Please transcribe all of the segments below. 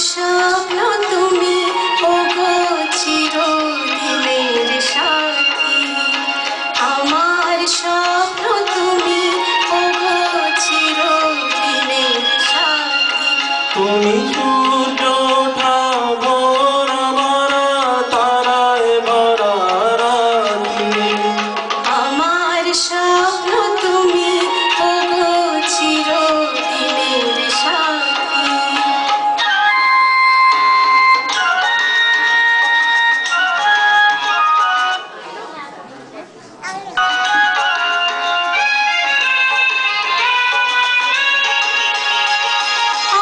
স্বপ্ন তুমি ওগো চিরদিনের সাথী, আমার স্বপ্ন তুমি ওগো চিরদিনের সাথী। তুমি সূর্য ওঠা ভোর ভরা তারায় ভরা রাত্রি, আমার স্বপ্ন তুমি ওগো চিরদিনের সাথী।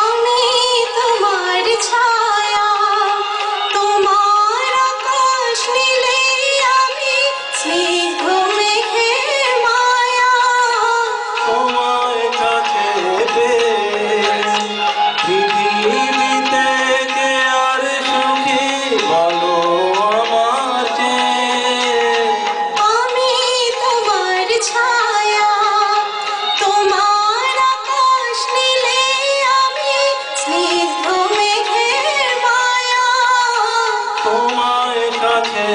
আমি তোমার ছায়া, তোমার আকাশ নীলে, আমি স্নিগ্ধ মেঘের মায়া। তোমায় কাছে পেয়ে পৃথিবীতে কে আর সুখী বলো আমার চেয়ে। আমি তোমার ছায়া, তোমার আকাশ নীলে, আমি স্নিগ্ধ মেঘের মায়া। তোমায় কাছে